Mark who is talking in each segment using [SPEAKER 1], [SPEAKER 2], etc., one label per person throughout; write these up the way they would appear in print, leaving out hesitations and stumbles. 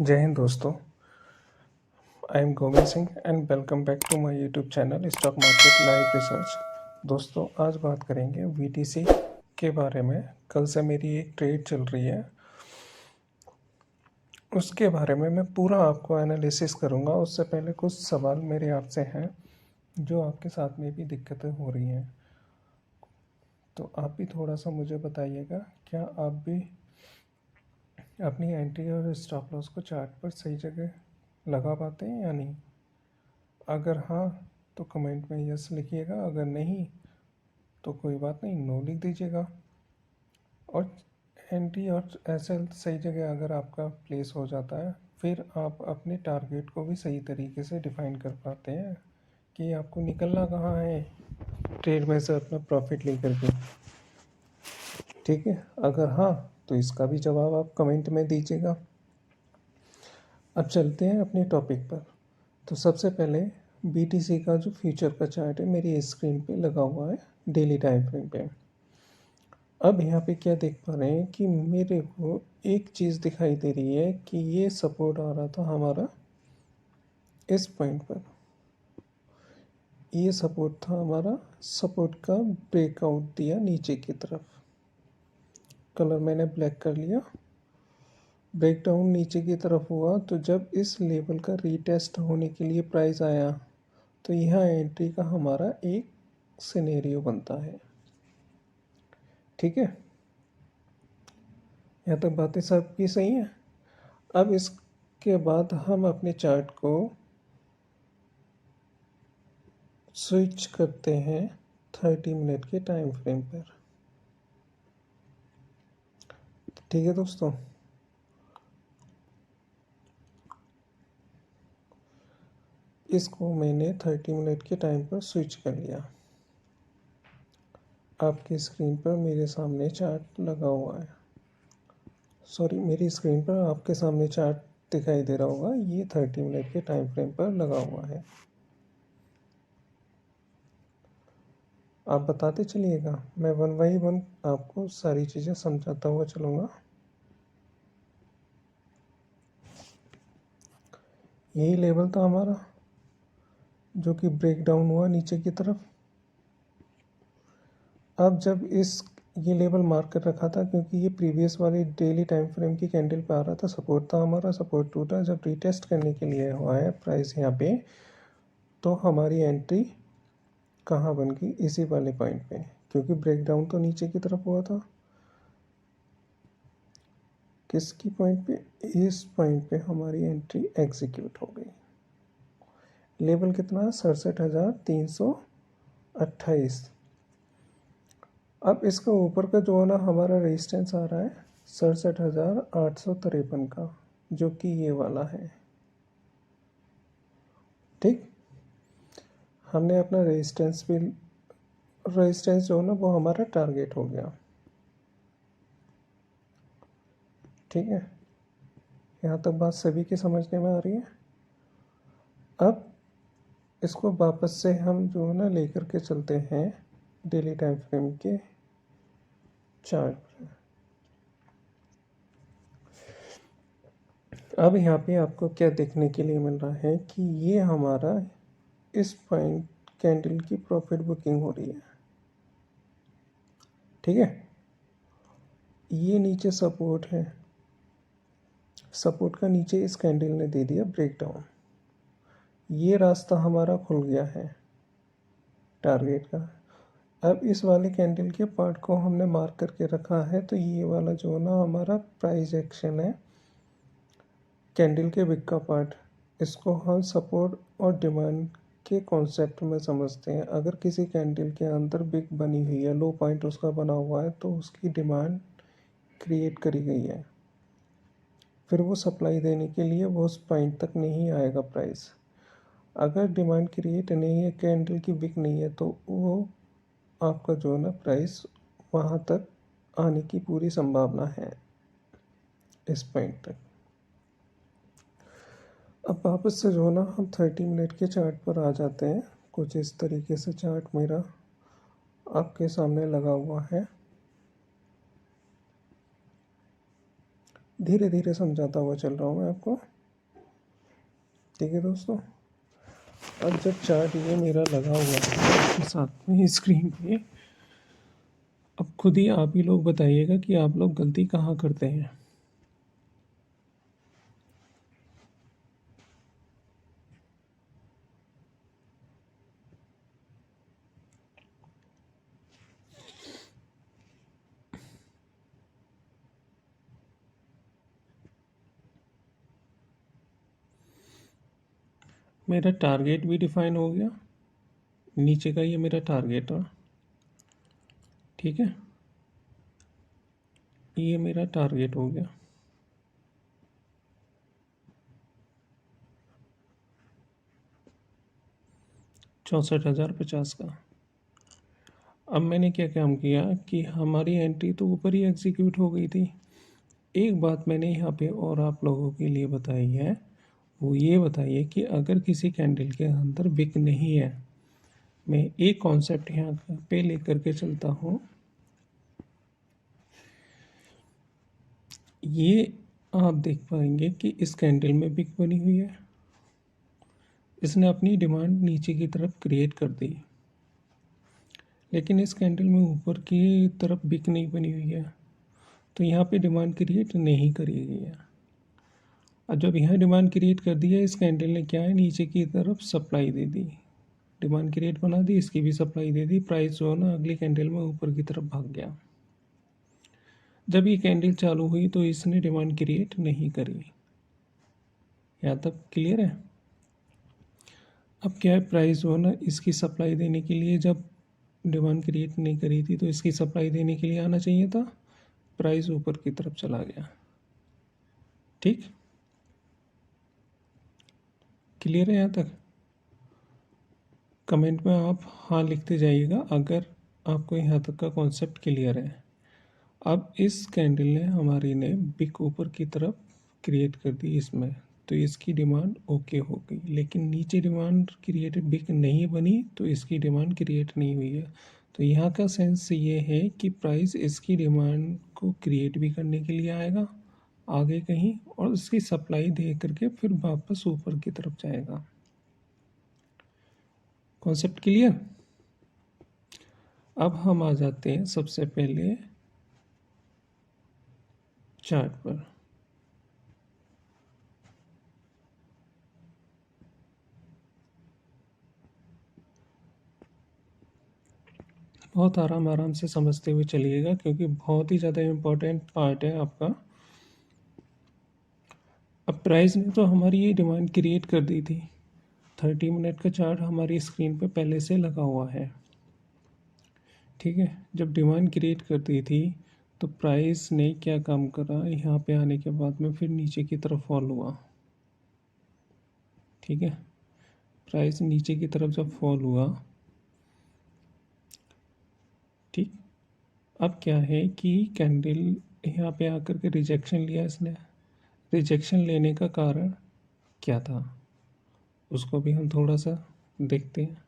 [SPEAKER 1] जय हिंद दोस्तों। I am Govind Singh and welcome back to my YouTube channel stock market live research. दोस्तों आज बात करेंगे वीटीसी के बारे में। कल से मेरी एक ट्रेड चल रही है, उसके बारे में मैं पूरा आपको एनालिसिस करूंगा। उससे पहले कुछ सवाल मेरे आपसे हैं जो आपके साथ में भी दिक्कतें हो रही हैं, तो आप भी थोड़ा सा मुझे बताइएगा। क्या आप भी अपनी एंट्री और स्टॉप लॉस को चार्ट पर सही जगह लगा पाते हैं या नहीं? अगर हाँ तो कमेंट में यस लिखिएगा, अगर नहीं तो कोई बात नहीं, नो लिख दीजिएगा। और एंट्री और एसएल सही जगह अगर आपका प्लेस हो जाता है, फिर आप अपने टारगेट को भी सही तरीके से डिफाइन कर पाते हैं कि आपको निकलना कहाँ है ट्रेड में से अपना प्रॉफिट लेकर के। ठीक है, अगर हाँ तो इसका भी जवाब आप कमेंट में दीजिएगा। अब चलते हैं अपने टॉपिक पर। तो सबसे पहले बीटीसी का जो फ्यूचर का चार्ट है मेरी स्क्रीन पे लगा हुआ है डेली टाइम फ्रेम पे। अब यहाँ पे क्या देख पा रहे हैं कि मेरे को एक चीज़ दिखाई दे रही है कि ये सपोर्ट आ रहा था हमारा इस पॉइंट पर। ये सपोर्ट था हमारा, सपोर्ट का ब्रेकआउट दिया नीचे की तरफ। कलर मैंने ब्लैक कर लिया। ब्रेकडाउन नीचे की तरफ हुआ, तो जब इस लेवल का रीटेस्ट होने के लिए प्राइस आया तो यहाँ एंट्री का हमारा एक सिनेरियो बनता है। ठीक है, यहाँ तक बातें सबकी सही हैं। अब इसके बाद हम अपने चार्ट को स्विच करते हैं 30 मिनट के टाइम फ्रेम पर। ठीक है दोस्तों, इसको मैंने 30 मिनट के टाइम पर स्विच कर लिया। आपकी स्क्रीन पर मेरे सामने चार्ट लगा हुआ है। सॉरी, मेरी स्क्रीन पर आपके सामने चार्ट दिखाई दे रहा होगा। ये 30 मिनट के टाइम फ्रेम पर लगा हुआ है। आप बताते चलिएगा, मैं वन बाई वन आपको सारी चीज़ें समझाता हुआ चलूँगा। यही लेवल था हमारा जो कि ब्रेक डाउन हुआ नीचे की तरफ। अब जब ये लेवल मार्क कर रखा था, क्योंकि ये प्रीवियस वाली डेली टाइम फ्रेम की कैंडल पे आ रहा था, सपोर्ट था हमारा, सपोर्ट टूटा। जब रीटेस्ट करने के लिए हुआ है प्राइस यहाँ पे, तो हमारी एंट्री कहाँ बन गई? इसी वाले पॉइंट पे, क्योंकि ब्रेक डाउन तो नीचे की तरफ हुआ था। किसकी पॉइंट पे? इस पॉइंट पे हमारी एंट्री एग्जीक्यूट हो गई। लेवल कितना? 67,328। अब इसका ऊपर का जो है ना हमारा रेजिस्टेंस आ रहा है 67,853 का, जो कि ये वाला है। ठीक, हमने अपना रेजिस्टेंस जो है ना वो हमारा टारगेट हो गया। ठीक है, यहाँ तक बात सभी की समझने में आ रही है। अब इसको वापस से हम जो है ना लेकर के चलते हैं डेली टाइम फ्रेम के चार्ट पर। अब यहाँ पे आपको क्या देखने के लिए मिल रहा है कि ये हमारा इस पॉइंट कैंडल की प्रॉफिट बुकिंग हो रही है। ठीक है, ये नीचे सपोर्ट है, सपोर्ट का नीचे इस कैंडल ने दे दिया ब्रेकडाउन। ये रास्ता हमारा खुल गया है टारगेट का। अब इस वाले कैंडल के पार्ट को हमने मार्क करके रखा है, तो ये वाला जो ना हमारा प्राइस एक्शन है कैंडल के विक का पार्ट, इसको हम सपोर्ट और डिमांड के कॉन्सेप्ट में समझते हैं। अगर किसी कैंडल के अंदर विक बनी हुई है, लो पॉइंट उसका बना हुआ है, तो उसकी डिमांड क्रिएट करी गई है। फिर वो सप्लाई देने के लिए वो उस पॉइंट तक नहीं आएगा प्राइस। अगर डिमांड क्रिएट नहीं है, कैंडल की विक नहीं है, तो वो आपका जो है ना प्राइस वहाँ तक आने की पूरी संभावना है, इस पॉइंट तक। अब वापस से जो है ना हम 30 मिनट के चार्ट पर आ जाते हैं। कुछ इस तरीके से चार्ट मेरा आपके सामने लगा हुआ है। धीरे धीरे समझाता हुआ चल रहा हूँ मैं आपको। ठीक है दोस्तों, अब जब चार्ट ये मेरा लगा हुआ है आपके साथ में स्क्रीन पे, अब खुद ही आप ही लोग बताइएगा कि आप लोग गलती कहाँ करते हैं। मेरा टारगेट भी डिफाइन हो गया, नीचे का ये मेरा टारगेट है। ठीक है, ये मेरा टारगेट हो गया। $64,050 का। अब मैंने क्या काम किया कि हमारी एंट्री तो ऊपर ही एग्जीक्यूट हो गई थी। एक बात मैंने यहाँ पे और आप लोगों के लिए बताई है, वो ये बताइए कि अगर किसी कैंडल के अंदर विक नहीं है, मैं एक कॉन्सेप्ट यहाँ पे लेकर के चलता हूँ। ये आप देख पाएंगे कि इस कैंडल में विक बनी हुई है, इसने अपनी डिमांड नीचे की तरफ क्रिएट कर दी, लेकिन इस कैंडल में ऊपर की तरफ विक नहीं बनी हुई है, तो यहाँ पे डिमांड क्रिएट नहीं करी गई है। और जब यहाँ डिमांड क्रिएट कर दिया, इस कैंडल ने क्या है, नीचे की तरफ सप्लाई दे दी, डिमांड क्रिएट बना दी, इसकी भी सप्लाई दे दी, प्राइस जो है ना अगली कैंडल में ऊपर की तरफ भाग गया। जब ये कैंडल चालू हुई तो इसने डिमांड क्रिएट नहीं करी। यहाँ तक क्लियर है। अब क्या है, प्राइस जो है ना इसकी सप्लाई देने के लिए, जब डिमांड क्रिएट नहीं करी थी तो इसकी सप्लाई देने के लिए आना चाहिए था, प्राइस ऊपर की तरफ चला गया। ठीक, क्लियर है यहाँ तक। कमेंट में आप हाँ लिखते जाइएगा अगर आपको यहाँ तक का कॉन्सेप्ट क्लियर है। अब इस कैंडल ने हमारी ने बिक ऊपर की तरफ क्रिएट कर दी इसमें, तो इसकी डिमांड ओके हो गई, लेकिन नीचे डिमांड क्रिएट बिक नहीं बनी तो इसकी डिमांड क्रिएट नहीं हुई है। तो यहाँ का सेंस ये है कि प्राइस इसकी डिमांड को क्रिएट भी करने के लिए आएगा आगे कहीं, और उसकी सप्लाई दे करके फिर वापस ऊपर की तरफ जाएगा। Concept clear. अब हम आ जाते हैं सबसे पहले चार्ट पर। बहुत आराम आराम से समझते हुए चलिएगा, क्योंकि बहुत ही ज़्यादा इम्पोर्टेंट पार्ट है आपका। अब प्राइस ने तो हमारी ये डिमांड क्रिएट कर दी थी, 30 मिनट का चार्ट हमारी स्क्रीन पे पहले से लगा हुआ है। ठीक है, जब डिमांड क्रिएट कर दी थी तो प्राइस ने क्या काम करा, यहाँ पे आने के बाद में फिर नीचे की तरफ फॉल हुआ। ठीक है, प्राइस नीचे की तरफ जब फॉल हुआ, ठीक, अब क्या है कि कैंडल यहाँ पे आकर के रिजेक्शन लिया इसने। रिजेक्शन लेने का कारण क्या था उसको भी हम थोड़ा सा देखते हैं।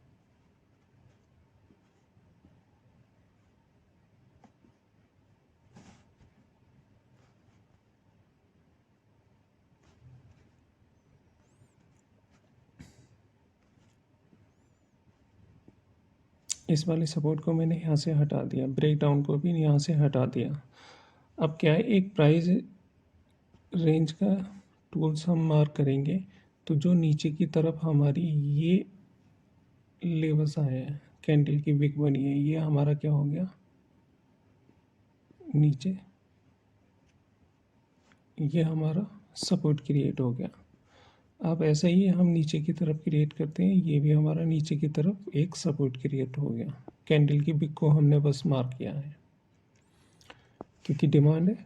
[SPEAKER 1] इस वाले सपोर्ट को मैंने यहाँ से हटा दिया, ब्रेक डाउन को भी यहाँ से हटा दिया। अब क्या है, एक प्राइस रेंज का टूल्स हम मार्क करेंगे, तो जो नीचे की तरफ हमारी ये लेवल्स आए हैं, कैंडल की विक बनी है, ये हमारा क्या हो गया, नीचे ये हमारा सपोर्ट क्रिएट हो गया। अब ऐसा ही हम नीचे की तरफ क्रिएट करते हैं, ये भी हमारा नीचे की तरफ एक सपोर्ट क्रिएट हो गया। कैंडल की बिक को हमने बस मार्क किया है क्योंकि डिमांड है।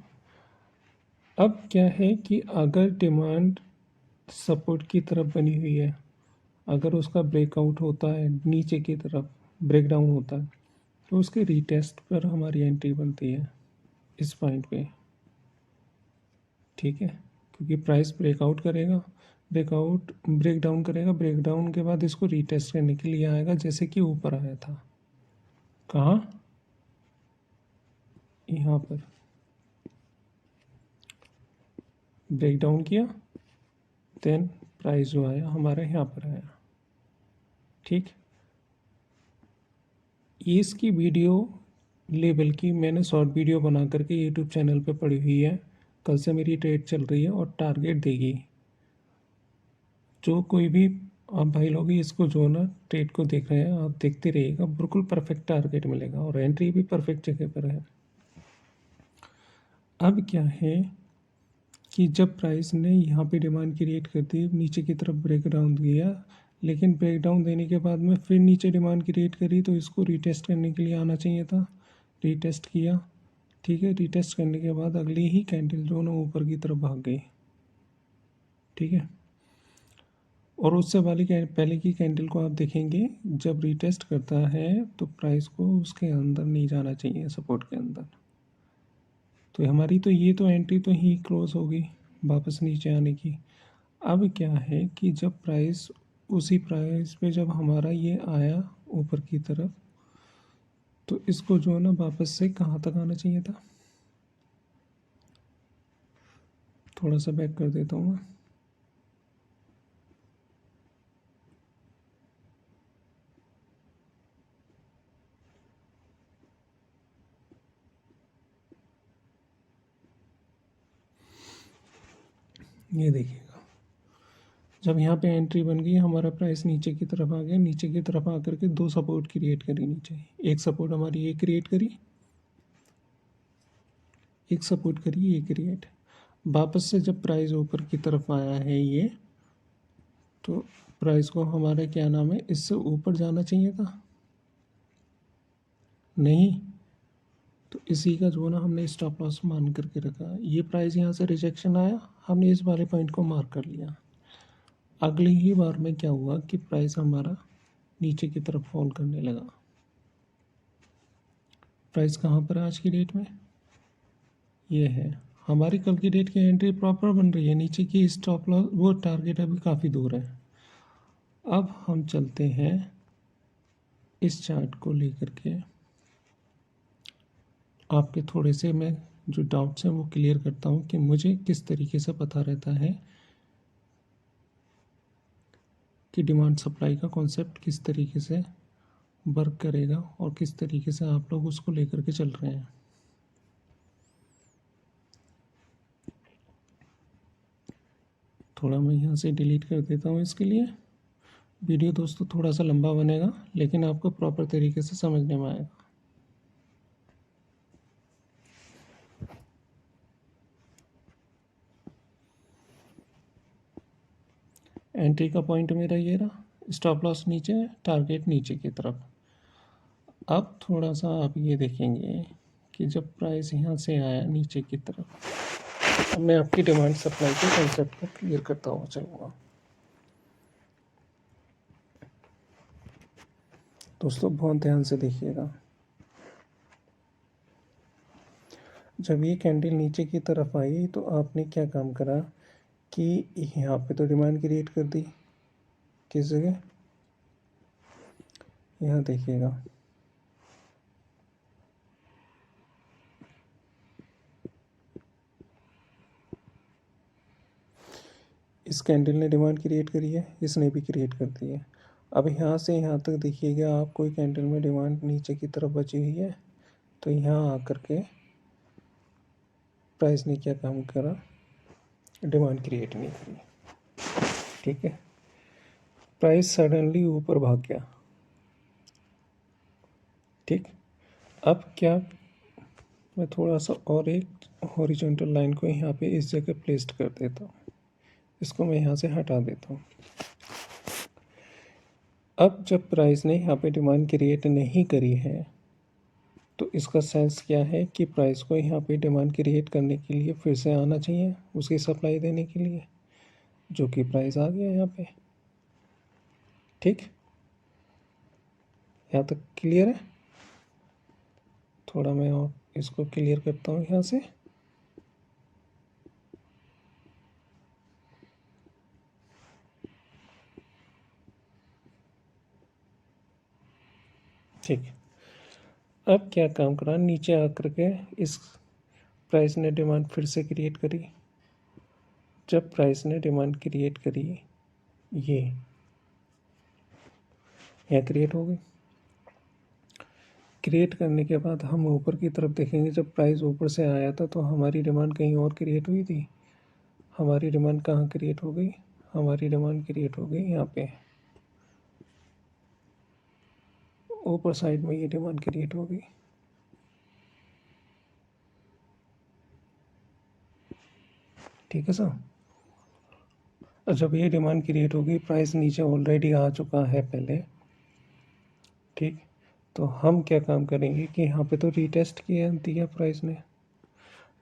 [SPEAKER 1] अब क्या है कि अगर डिमांड सपोर्ट की तरफ बनी हुई है, अगर उसका ब्रेकआउट होता है नीचे की तरफ, ब्रेक डाउन होता है, तो उसके रीटेस्ट पर हमारी एंट्री बनती है इस पॉइंट पे। ठीक है, क्योंकि प्राइस ब्रेकआउट करेगा, ब्रेक डाउन करेगा, ब्रेक डाउन के बाद इसको रीटेस्ट करने के लिए आएगा, जैसे कि ऊपर आया था। कहाँ, यहाँ पर। ब्रेक डाउन किया, देन प्राइस जो आया हमारा यहाँ पर आया। ठीक, ये इसकी वीडियो लेवल की मैंने शॉर्ट वीडियो बना करके यूट्यूब चैनल पे पड़ी हुई है। कल से मेरी ट्रेड चल रही है और टारगेट देगी। जो कोई भी आप भाई लोग इसको जो ना ट्रेड को देख रहे हैं, आप देखते रहिएगा, बिल्कुल परफेक्ट टारगेट मिलेगा और एंट्री भी परफेक्ट जगह पर है। अब क्या है कि जब प्राइस ने यहाँ पे डिमांड क्रिएट कर दी, नीचे की तरफ ब्रेक डाउन दिया, लेकिन ब्रेक डाउन देने के बाद में फिर नीचे डिमांड क्रिएट करी, तो इसको रीटेस्ट करने के लिए आना चाहिए था। रीटेस्ट किया, ठीक है, रीटेस्ट करने के बाद अगली ही कैंडल जो ना ऊपर की तरफ भाग गई। ठीक है, और उससे वाली पहले की कैंडल को आप देखेंगे, जब रीटेस्ट करता है तो प्राइस को उसके अंदर नहीं जाना चाहिए, सपोर्ट के अंदर। तो हमारी तो ये तो एंट्री तो ही क्लोज होगी वापस नीचे आने की। अब क्या है कि जब प्राइस उसी प्राइस पे जब हमारा ये आया ऊपर की तरफ, तो इसको जो है ना वापस से कहाँ तक आना चाहिए था, थोड़ा सा बैक कर देता हूँ मैं। ये देखिएगा, जब यहाँ पे एंट्री बन गई, हमारा प्राइस नीचे की तरफ आ गया, नीचे की तरफ आकर के दो सपोर्ट क्रिएट करी नीचे। एक सपोर्ट हमारी ये क्रिएट करी, एक सपोर्ट करी ये क्रिएट। वापस से जब प्राइस ऊपर की तरफ आया है ये, तो प्राइस को हमारा क्या नाम है, इससे ऊपर जाना चाहिए था, नहीं, तो इसी का जो ना हमने स्टॉप लॉस मान करके रखा। ये प्राइस यहाँ से रिजेक्शन आया, हमने इस वाले पॉइंट को मार्क कर लिया। अगली ही बार में क्या हुआ कि प्राइस हमारा नीचे की तरफ फॉल करने लगा। प्राइस कहाँ पर है आज की डेट में, ये है हमारी कल की डेट की एंट्री प्रॉपर बन रही है, नीचे की स्टॉप लॉस वो टारगेट अभी काफ़ी दूर है। अब हम चलते हैं इस चार्ट को लेकर के, आपके थोड़े से मैं जो डाउट्स हैं वो क्लियर करता हूँ कि मुझे किस तरीके से पता रहता है कि डिमांड सप्लाई का कॉन्सेप्ट किस तरीके से वर्क करेगा और किस तरीके से आप लोग उसको लेकर के चल रहे हैं। थोड़ा मैं यहाँ से डिलीट कर देता हूँ इसके लिए। वीडियो दोस्तों थोड़ा सा लंबा बनेगा, लेकिन आपको प्रॉपर तरीके से समझने में आएगा। एंट्री का पॉइंट मेरा ये रहा, स्टॉप लॉस नीचे, टारगेट नीचे की तरफ। अब थोड़ा सा आप ये देखेंगे कि जब प्राइस यहाँ से आया नीचे की तरफ, अब मैं आपकी डिमांड सप्लाई के कंसेप्ट को क्लियर करता हुआ चलूँगा। दोस्तों बहुत ध्यान से देखिएगा, जब ये कैंडल नीचे की तरफ आई तो आपने क्या काम करा कि यहाँ पे तो डिमांड क्रिएट कर दी, किस जगह, यहाँ देखिएगा, इस कैंडल ने डिमांड क्रिएट करी है, इसने भी क्रिएट कर दी है। अब यहाँ से यहाँ तक देखिएगा, आप कोई कैंडल में डिमांड नीचे की तरफ बची हुई है, तो यहाँ आकर के प्राइस ने क्या काम करा, डिमांड क्रिएट नहीं करी। ठीक है, प्राइस सडनली ऊपर भाग गया। ठीक, अब क्या, मैं थोड़ा सा और एक हॉरिजॉन्टल लाइन को यहाँ पे इस जगह प्लेस्ड कर देता हूँ, इसको मैं यहाँ से हटा देता हूँ। अब जब प्राइस ने यहाँ पे डिमांड क्रिएट नहीं करी है, तो इसका सेंस क्या है कि प्राइस को यहाँ पे डिमांड क्रिएट करने के लिए फिर से आना चाहिए, उसकी सप्लाई देने के लिए, जो कि प्राइस आ गया यहाँ पे। ठीक, यहाँ तक क्लियर है। थोड़ा मैं और इसको क्लियर करता हूँ यहाँ से। ठीक, अब क्या काम करा, नीचे आकर के इस प्राइस ने डिमांड फिर से क्रिएट करी, जब प्राइस ने डिमांड क्रिएट करी, ये यहाँ क्रिएट हो गई। क्रिएट करने के बाद हम ऊपर की तरफ देखेंगे, जब प्राइस ऊपर से आया था तो हमारी डिमांड कहीं और क्रिएट हुई थी। हमारी डिमांड कहाँ क्रिएट हो गई? हमारी डिमांड क्रिएट हो गई यहाँ पे, ऊपर साइड में ये डिमांड क्रिएट हो गई। ठीक है सर। जब ये डिमांड क्रिएट होगी, प्राइस नीचे ऑलरेडी आ चुका है पहले, ठीक। तो हम क्या काम करेंगे कि यहाँ पे तो रीटेस्ट दिया प्राइस ने,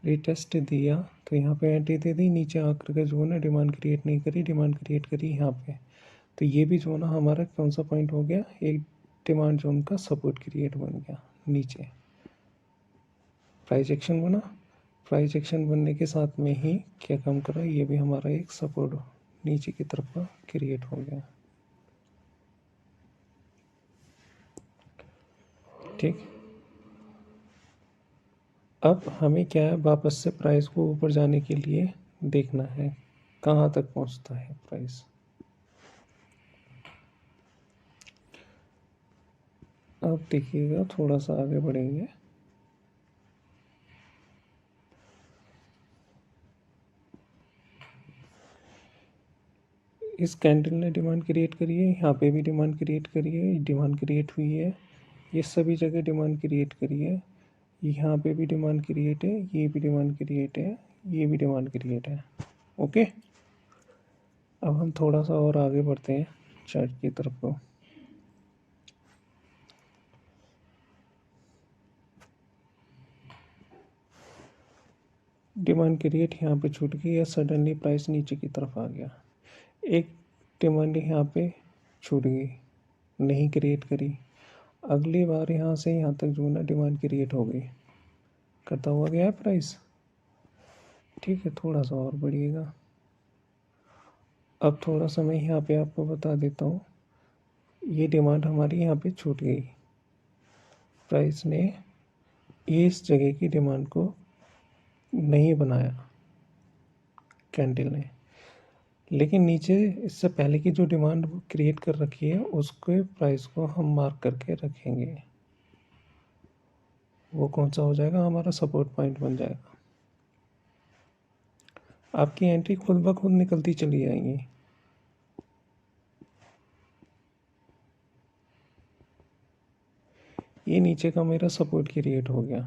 [SPEAKER 1] रीटेस्ट दिया तो यहाँ पे एंट्री दे दी, नीचे आकर के जो है ना डिमांड क्रिएट नहीं करी, डिमांड क्रिएट करी यहाँ पे। तो ये भी जो है ना हमारा कौन सा पॉइंट हो गया, एक डिमांड जोन का सपोर्ट क्रिएट बन गया। नीचे प्राइस एक्शन बना, प्राइस एक्शन बनने के साथ में ही क्या काम करा, ये भी हमारा एक सपोर्ट नीचे की तरफ का क्रिएट हो गया। ठीक। अब हमें क्या है, वापस से प्राइस को ऊपर जाने के लिए देखना है कहाँ तक पहुँचता है प्राइस। अब देखिएगा, थोड़ा सा आगे बढ़ेंगे। इस कैंडल ने डिमांड क्रिएट करी है, यहाँ पे भी डिमांड क्रिएट करी है, डिमांड क्रिएट हुई है, ये सभी जगह डिमांड क्रिएट करी है, यहाँ पे भी डिमांड क्रिएट है, ये भी डिमांड क्रिएट है, ये भी डिमांड क्रिएट है। ओके। अब हम थोड़ा सा और आगे बढ़ते हैं चार्ट की तरफ को। डिमांड क्रिएट यहाँ पे छूट गई है, सडनली प्राइस नीचे की तरफ आ गया। एक डिमांड यहाँ पे छूट गई, नहीं क्रिएट करी, अगली बार यहाँ से यहाँ तक जो ना डिमांड क्रिएट हो गई, करता हुआ गया है प्राइस। ठीक है, थोड़ा सा और बढ़िएगा। अब थोड़ा सा मैं यहाँ पे आपको बता देता हूँ, ये डिमांड हमारी यहाँ पे छूट गई, प्राइस ने इस जगह की डिमांड को नहीं बनाया कैंडल ने, लेकिन नीचे इससे पहले की जो डिमांड क्रिएट कर रखी है उसके प्राइस को हम मार्क करके रखेंगे। वो कौन सा हो जाएगा, हमारा सपोर्ट पॉइंट बन जाएगा। आपकी एंट्री खुद ब खुद निकलती चली जाएंगी। ये नीचे का मेरा सपोर्ट क्रिएट हो गया।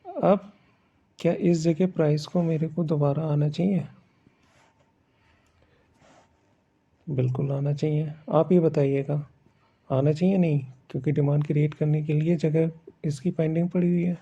[SPEAKER 1] अब क्या इस जगह प्राइस को मेरे को दोबारा आना चाहिए? बिल्कुल आना चाहिए। आप ही बताइएगा, आना चाहिए नहीं? क्योंकि डिमांड क्रिएट करने के लिए जगह इसकी पेंडिंग पड़ी हुई है।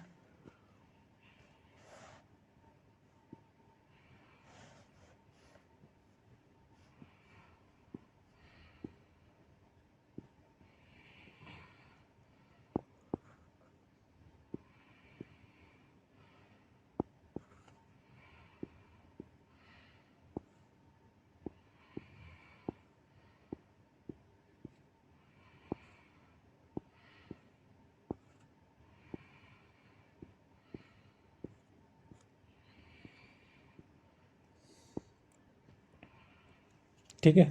[SPEAKER 1] ठीक है।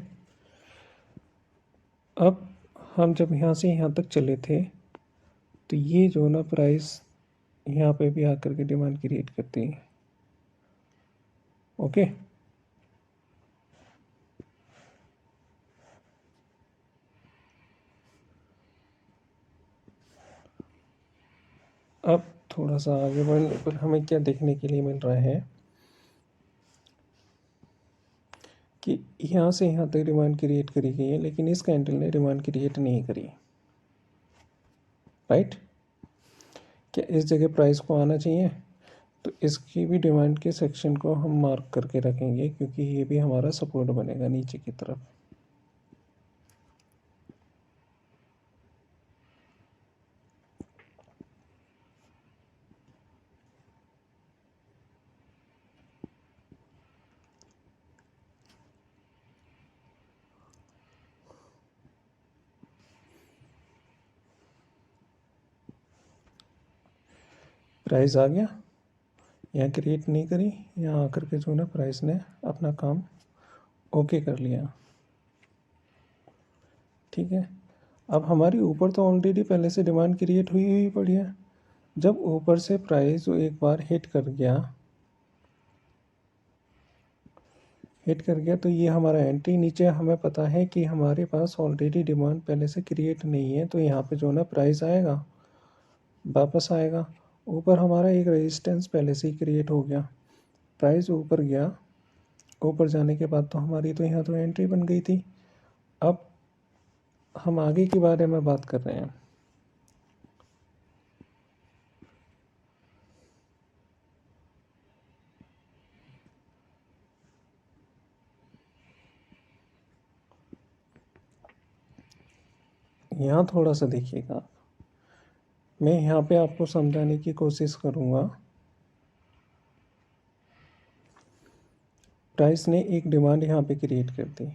[SPEAKER 1] अब हम जब यहाँ से यहाँ तक चले थे तो ये जो ना प्राइस यहाँ पे भी आकर के डिमांड क्रिएट करती है। ओके। अब थोड़ा सा आगे बढ़ने पर हमें क्या देखने के लिए मिल रहा है कि यहाँ से यहाँ तक डिमांड क्रिएट करी गई है, लेकिन इस कैंडल ने डिमांड क्रिएट नहीं करी। राइट। क्या इस जगह प्राइस को आना चाहिए? तो इसकी भी डिमांड के सेक्शन को हम मार्क करके रखेंगे, क्योंकि ये भी हमारा सपोर्ट बनेगा नीचे की तरफ। प्राइस आ गया, यहाँ क्रिएट नहीं करी, यहाँ आकर के जो ना प्राइस ने अपना काम ओके कर लिया। ठीक है, अब हमारी ऊपर तो ऑलरेडी पहले से डिमांड क्रिएट हुई हुई पड़ी है। जब ऊपर से प्राइस जो एक बार हिट कर गया तो ये हमारा एंट्री। नीचे हमें पता है कि हमारे पास ऑलरेडी डिमांड पहले से क्रिएट नहीं है, तो यहाँ पे जो ना प्राइस आएगा, वापस आएगा। ऊपर हमारा एक रेजिस्टेंस पहले से ही क्रिएट हो गया, प्राइस ऊपर गया। ऊपर जाने के बाद तो हमारी तो यहाँ तो एंट्री बन गई थी। अब हम आगे के बारे में बात कर रहे हैं। यहाँ थोड़ा सा देखिएगा, मैं यहाँ पे आपको समझाने की कोशिश करूँगा। प्राइस ने एक डिमांड यहाँ पे क्रिएट कर दी।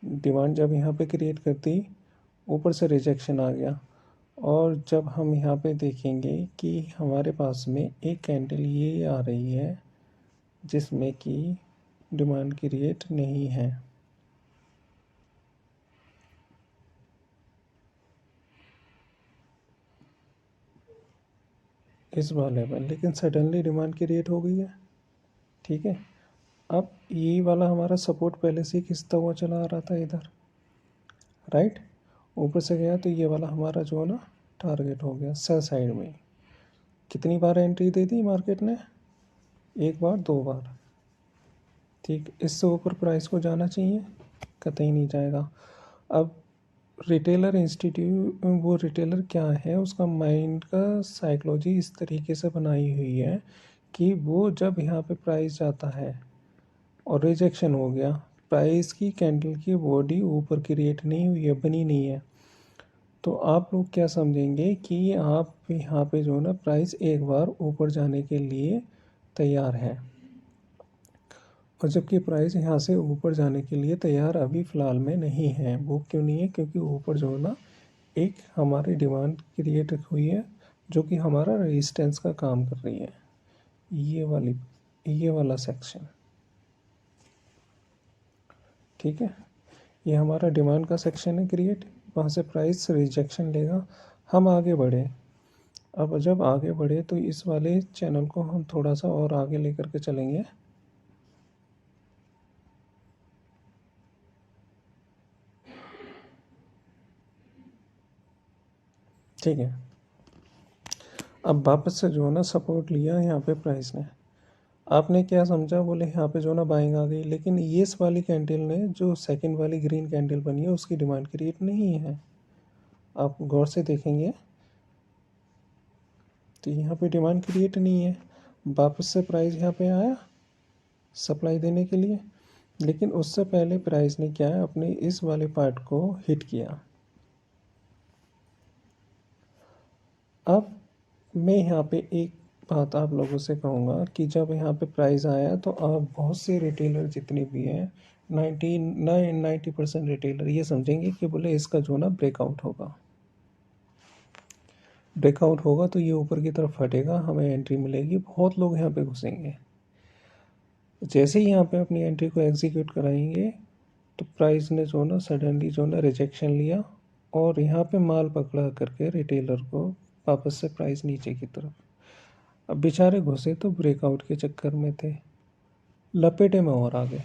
[SPEAKER 1] डिमांड जब यहाँ पे क्रिएट कर दी, ऊपर से रिजेक्शन आ गया। और जब हम यहाँ पे देखेंगे कि हमारे पास में एक कैंडल ये आ रही है जिसमें कि डिमांड क्रिएट नहीं है, इस वाले पर, लेकिन सडनली डिमांड क्रिएट हो गई है। ठीक है, अब ये वाला हमारा सपोर्ट पहले से खिंचता हुआ चला आ रहा था इधर, राइट। ऊपर से गया तो ये वाला हमारा जो है ना टारगेट हो गया सेल साइड में। कितनी बार एंट्री दे दी मार्केट ने? एक बार, दो बार। ठीक, इससे ऊपर प्राइस को जाना चाहिए? कतई नहीं जाएगा। अब रिटेलर इंस्टीट्यूट, वो रिटेलर क्या है, उसका माइंड का साइकोलॉजी इस तरीके से बनाई हुई है कि वो जब यहाँ पे प्राइस जाता है और रिजेक्शन हो गया, प्राइस की कैंडल की बॉडी ऊपर क्रिएट नहीं हुई है, बनी नहीं है, तो आप लोग क्या समझेंगे कि आप यहाँ पे जो है ना प्राइस एक बार ऊपर जाने के लिए तैयार है। और जबकि प्राइस यहाँ से ऊपर जाने के लिए तैयार अभी फ़िलहाल में नहीं है। वो क्यों नहीं है? क्योंकि ऊपर जो है ना एक हमारी डिमांड क्रिएट हुई है जो कि हमारा रेजिस्टेंस का काम कर रही है। ये वाला सेक्शन, ठीक है, ये हमारा डिमांड का सेक्शन है क्रिएट। वहाँ से प्राइस रिजेक्शन लेगा, हम आगे बढ़े। अब जब आगे बढ़े तो इस वाले चैनल को हम थोड़ा सा और आगे लेकर के चलेंगे। ठीक है, अब वापस से जो है ना सपोर्ट लिया यहाँ पे प्राइस ने। आपने क्या समझा? बोले यहाँ पे जो ना बाइंग आ गई, लेकिन ये इस वाली कैंडल ने, जो सेकंड वाली ग्रीन कैंडल बनी है, उसकी डिमांड क्रिएट नहीं है। आप गौर से देखेंगे तो यहाँ पे डिमांड क्रिएट नहीं है। वापस से प्राइस यहाँ पे आया सप्लाई देने के लिए, लेकिन उससे पहले प्राइस ने क्या है, अपने इस वाले पार्ट को हिट किया। अब मैं यहाँ पे एक बात आप लोगों से कहूँगा कि जब यहाँ पे प्राइस आया तो आप बहुत से रिटेलर जितने भी हैं, 90% रिटेलर ये समझेंगे कि बोले इसका जो ना ब्रेकआउट होगा। ब्रेकआउट होगा तो ये ऊपर की तरफ हटेगा, हमें एंट्री मिलेगी, बहुत लोग यहाँ पे घुसेंगे। जैसे ही यहाँ पे अपनी एंट्री को एग्जीक्यूट कराएंगे तो प्राइस ने जो ना सडनली जो ना रिजेक्शन लिया और यहाँ पे माल पकड़ा करके रिटेलर को वापस से प्राइस नीचे की तरफ। अब बेचारे घुसे तो ब्रेकआउट के चक्कर में थे, लपेटे में और आ गए,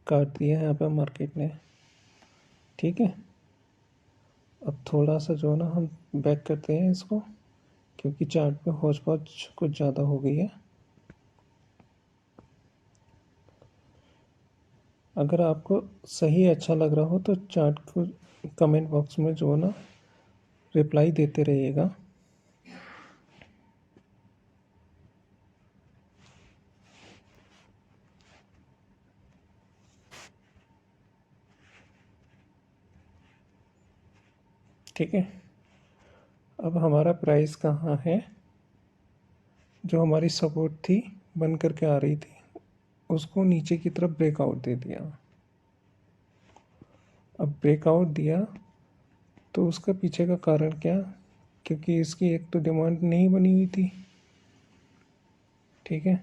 [SPEAKER 1] काट दिया यहाँ पे मार्केट ने। ठीक है, अब थोड़ा सा जो ना हम बैक करते हैं इसको, क्योंकि चार्ट पे हौच पौच कुछ ज़्यादा हो गई है। अगर आपको सही अच्छा लग रहा हो तो चार्ट को कमेंट बॉक्स में जो ना रिप्लाई देते रहिएगा। ठीक है, अब हमारा प्राइस कहाँ है? जो हमारी सपोर्ट थी बन करके आ रही थी, उसको नीचे की तरफ ब्रेकआउट दे दिया। अब ब्रेकआउट दिया तो उसका पीछे का कारण क्या? क्योंकि इसकी एक तो डिमांड नहीं बनी हुई थी, ठीक है।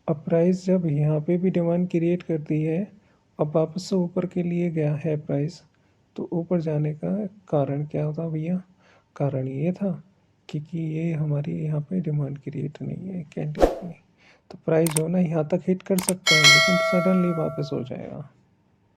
[SPEAKER 1] अब प्राइस जब यहाँ पे भी डिमांड क्रिएट कर दी है, अब वापस से ऊपर के लिए गया है प्राइस, तो ऊपर जाने का कारण क्या था भैया? कारण ये था क्योंकि ये हमारी यहाँ पे डिमांड क्रिएट नहीं है कैंडल की, तो प्राइस जो है ना यहाँ तक हिट कर सकता है लेकिन सडनली वापस हो जाएगा।